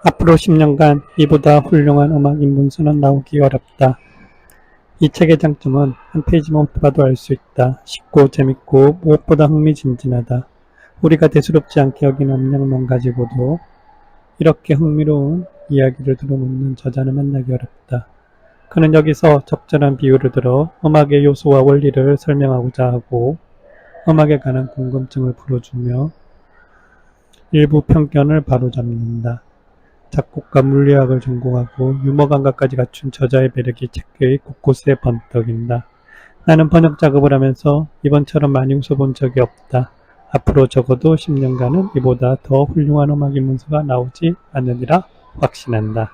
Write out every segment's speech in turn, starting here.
앞으로 10년간 이보다 훌륭한 음악 입문서는 나오기 어렵다. 이 책의 장점은 한 페이지만 봐도 알 수 있다. 쉽고 재밌고 무엇보다 흥미진진하다. 우리가 대수롭지 않게 여기는 음량만 가지고도 이렇게 흥미로운 이야기를 들어놓는 저자는 만나기 어렵다. 그는 여기서 적절한 비유를 들어 음악의 요소와 원리를 설명하고자 하고 음악에 관한 궁금증을 풀어주며 일부 편견을 바로잡는다. 작곡가 물리학을 전공하고 유머 감각까지 갖춘 저자의 매력이 책의 곳곳에 번뜩인다. 나는 번역 작업을 하면서 이번처럼 많이 웃어본 적이 없다. 앞으로 적어도 10년간은 이보다 더 훌륭한 음악 입문서가 나오지 않으리라 확신한다.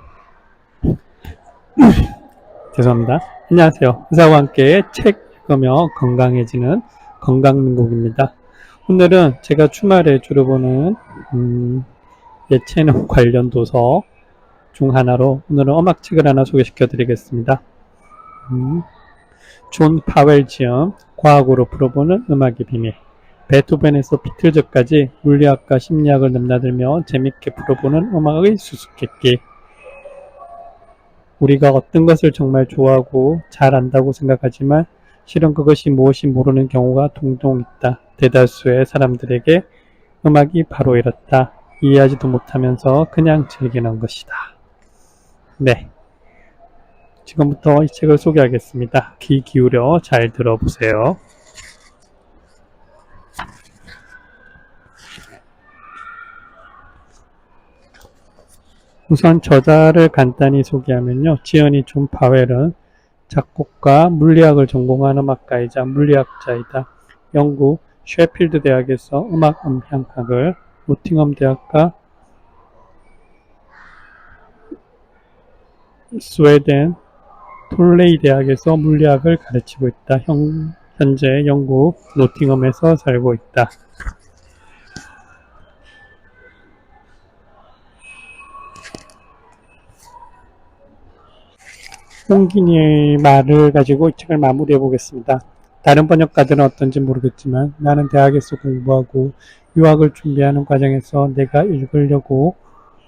죄송합니다. 안녕하세요. 의사와 함께 책 읽으며 건강해지는 건강민국입니다. 오늘은 제가 주말에 주로 보는 예체능 관련 도서 중 하나로 오늘은 음악책을 하나 소개시켜 드리겠습니다. 존 파웰 지음 과학으로 풀어보는 음악의 비밀. 베토벤에서 비틀즈까지 물리학과 심리학을 넘나들며 재밌게 풀어보는 음악의 수수께끼. 우리가 어떤 것을 정말 좋아하고 잘 안다고 생각하지만 실은 그것이 무엇이 모르는 경우가 종종 있다. 대다수의 사람들에게 음악이 바로 이렇다. 이해하지도 못하면서 그냥 즐기는 것이다. 네, 지금부터 이 책을 소개하겠습니다. 귀 기울여 잘 들어보세요. 우선 저자를 간단히 소개하면요. 지연이 존 파웰은 작곡가, 물리학을 전공한 음악가이자 물리학자이다. 영국 셰필드 대학에서 음악 음향학을, 노팅엄 대학과 스웨덴 톨레이 대학에서 물리학을 가르치고 있다. 현재 영국 노팅엄에서 살고 있다. 홍기니의 말을 가지고 이 책을 마무리해 보겠습니다. 다른 번역가들은 어떤지 모르겠지만 나는 대학에서 공부하고 유학을 준비하는 과정에서 내가 읽으려고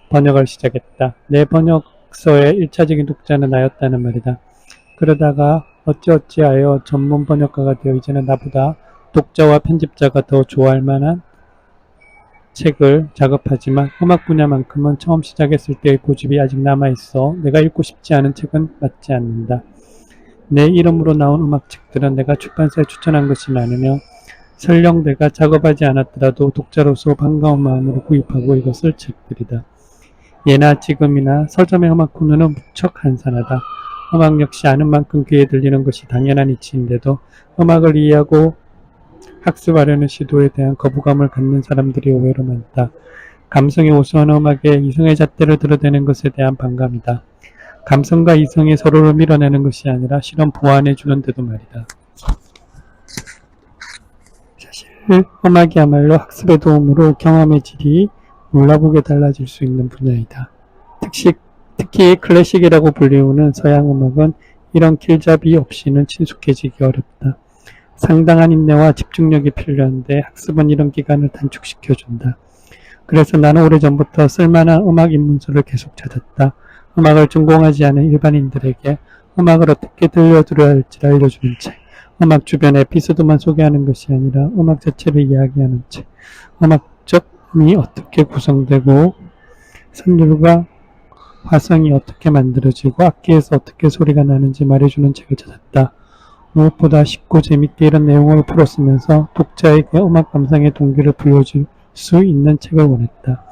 번역을 시작했다. 내 번역서의 1차적인 독자는 나였다는 말이다. 그러다가 어찌어찌하여 전문 번역가가 되어 이제는 나보다 독자와 편집자가 더 좋아할 만한 책을 작업하지만 음악 분야만큼은 처음 시작했을 때의 고집이 아직 남아있어 내가 읽고 싶지 않은 책은 맞지 않는다. 내 이름으로 나온 음악책들은 내가 출판사에 추천한 것이 많으며 설령 내가 작업하지 않았더라도 독자로서 반가운 마음으로 구입하고 읽었을 책들이다. 예나 지금이나 서점의 음악 코너는 무척 한산하다. 음악 역시 아는 만큼 귀에 들리는 것이 당연한 이치인데도 음악을 이해하고 학습하려는 시도에 대한 거부감을 갖는 사람들이 의외로 많다. 감성이 호소한 음악에 이성의 잣대를 드러내는 것에 대한 반감이다. 감성과 이성이 서로를 밀어내는 것이 아니라 실은 보완해주는 데도 말이다. 사실 음악이야말로 학습의 도움으로 경험의 질이 몰라보게 달라질 수 있는 분야이다. 특히 클래식이라고 불리우는 서양 음악은 이런 길잡이 없이는 친숙해지기 어렵다. 상당한 인내와 집중력이 필요한데 학습은 이런 기간을 단축시켜준다. 그래서 나는 오래전부터 쓸만한 음악 입문서를 계속 찾았다. 음악을 전공하지 않은 일반인들에게 음악을 어떻게 들려드려야 할지를 알려주는 책. 음악 주변 에피소드만 소개하는 것이 아니라 음악 자체를 이야기하는 책. 음악적이 어떻게 구성되고 선율과 화성이 어떻게 만들어지고 악기에서 어떻게 소리가 나는지 말해주는 책을 찾았다. 무엇보다 쉽고 재밌게 이런 내용을 풀었으면서 독자에게 음악 감상의 동기를 부여줄 수 있는 책을 원했다.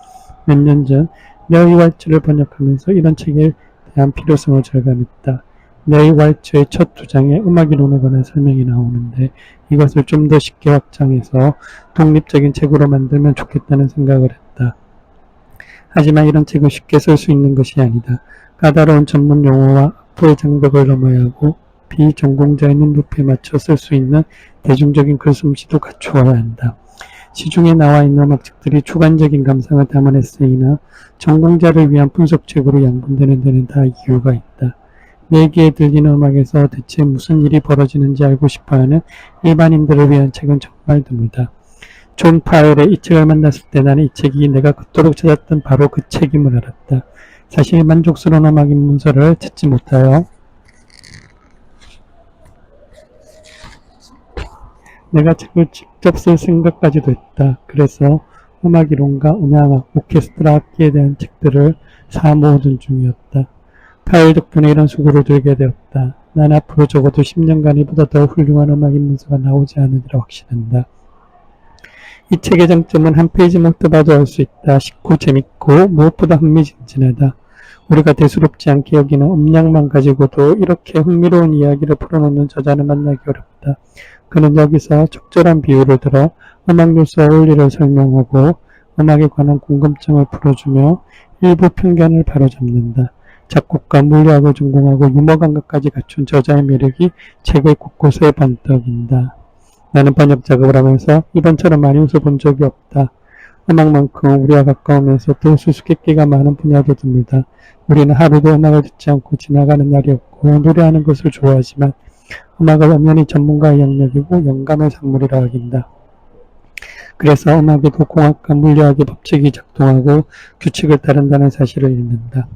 몇 년 전 네이 왈츠를 번역하면서 이런 책에 대한 필요성을 절감했다. 네이 왈츠의 첫 두 장에 음악 이론에 관한 설명이 나오는데 이것을 좀 더 쉽게 확장해서 독립적인 책으로 만들면 좋겠다는 생각을 했다. 하지만 이런 책을 쉽게 쓸 수 있는 것이 아니다. 까다로운 전문 용어와 악보의 장벽을 넘어야 하고 비전공자의 눈높이에 맞춰 쓸 수 있는 대중적인 글솜씨도 갖추어야 한다. 시중에 나와 있는 음악책들이 주관적인 감상을 담은 에세이나 전공자를 위한 분석책으로 양분되는 데는 다 이유가 있다. 내 귀에 들리는 음악에서 대체 무슨 일이 벌어지는지 알고 싶어하는 일반인들을 위한 책은 정말 드물다. 존 파웰의 이 책을 만났을 때 나는 이 책이 내가 그토록 찾았던 바로 그 책임을 알았다. 사실 만족스러운 음악 입문서를 찾지 못하여 내가 책을 직접 쓸 생각까지도 했다. 그래서 음악이론과 음향악, 오케스트라 악기에 대한 책들을 사 모으던 중이었다. 파일 덕분에 이런 수고를 들게 되었다. 난 앞으로 적어도 10년간 이보다 더 훌륭한 음악 입문서가 나오지 않으리라 확신한다. 이 책의 장점은 한 페이지만 뜯어봐도 알 수 있다. 쉽고 재밌고 무엇보다 흥미진진하다. 우리가 대수롭지 않게 여기는 음량만 가지고도 이렇게 흥미로운 이야기를 풀어놓는 저자는 만나기 어렵다. 그는 여기서 적절한 비유를 들어 음악 요소와 원리를 설명하고 음악에 관한 궁금증을 풀어주며 일부 편견을 바로잡는다. 작곡가, 물리학을 전공하고 유머 감각까지 갖춘 저자의 매력이 책의 곳곳에 번뜩인다. 나는 번역 작업을 하면서 이번처럼 많이 웃어본 적이 없다. 음악만큼 우리와 가까우면서도 수수께끼가 많은 분야도 듭니다. 우리는 하루도 음악을 듣지 않고 지나가는 날이 없고 노래하는 것을 좋아하지만 음악을 엄연히 전문가의 영역이고 영감의 산물이라 여긴다. 그래서 음악에도 공학과 물리학의 법칙이 작동하고 규칙을 따른다는 사실을 읽는다.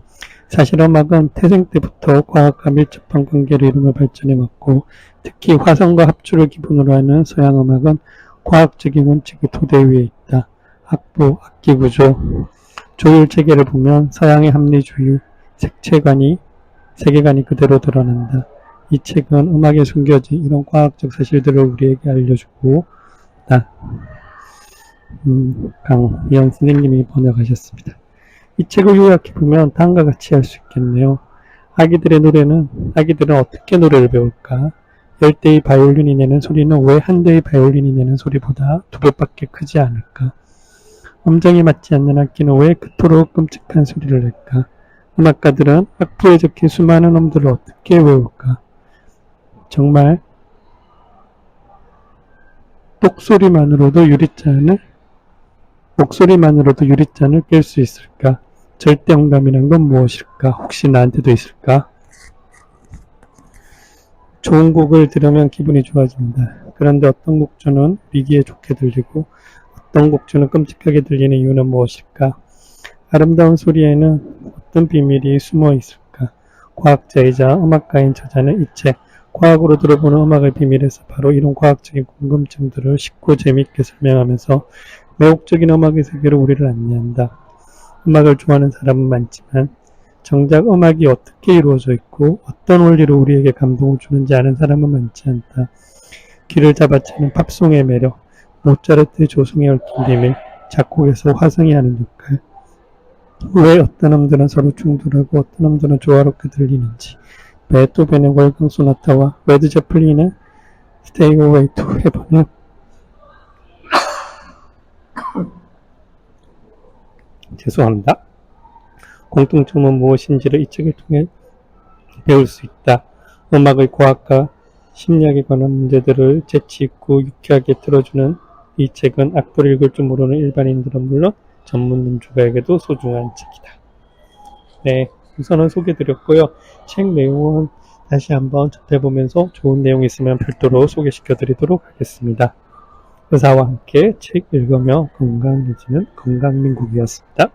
사실 음악은 태생 때부터 과학과 밀접한 관계를 이루며 발전해왔고 특히 화성과 합주를 기본으로 하는 서양 음악은 과학적인 원칙의 토대 위에 있다. 악보, 악기 구조, 조율 체계를 보면 서양의 합리주의, 세계관이 그대로 드러난다. 이 책은 음악에 숨겨진 이런 과학적 사실들을 우리에게 알려주고 강미연 선생님이 번역하셨습니다. 이 책을 요약해보면 다음과 같이 할 수 있겠네요. 아기들은 어떻게 노래를 배울까? 10대의 바이올린이 내는 소리는 왜 한 대의 바이올린이 내는 소리보다 2배밖에 크지 않을까? 음정이 맞지 않는 악기는 왜 그토록 끔찍한 소리를 낼까? 음악가들은 악보에 적힌 수많은 음들을 어떻게 외울까? 정말 목소리만으로도 유리잔을 깰 수 있을까? 절대음감이란 건 무엇일까? 혹시 나한테도 있을까? 좋은 곡을 들으면 기분이 좋아진다. 그런데 어떤 곡조는 위기에 좋게 들리고 어떤 곡조는 끔찍하게 들리는 이유는 무엇일까? 아름다운 소리에는 어떤 비밀이 숨어 있을까? 과학자이자 음악가인 저자는 이 책, 과학으로 들어보는 음악의 비밀에서 바로 이런 과학적인 궁금증들을 쉽고 재미있게 설명하면서 매혹적인 음악의 세계로 우리를 안내한다. 음악을 좋아하는 사람은 많지만 정작 음악이 어떻게 이루어져 있고 어떤 원리로 우리에게 감동을 주는지 아는 사람은 많지 않다. 귀를 잡아채는 팝송의 매력, 모차르트의 조성에 얽힌 비밀, 작곡에서 화성이 하는 역할, 왜 어떤 음들은 서로 충돌하고 어떤 음들은 조화롭게 들리는지, 베토벤의 월광 소나타와 레드 제플린의 스테이어웨이 투 헤븐은 죄송합니다. 공통점은 무엇인지를 이 책을 통해 배울 수 있다. 음악의 과학과 심리학에 관한 문제들을 재치있고 유쾌하게 틀어주는 이 책은 악보를 읽을 줄 모르는 일반인들은 물론 전문 연주가에게도 소중한 책이다. 네, 우선은 소개드렸고요. 책 내용은 다시 한번 접해보면서 좋은 내용이 있으면 별도로 소개시켜드리도록 하겠습니다. 의사와 함께 책 읽으며 건강해지는 건강민국이었습니다.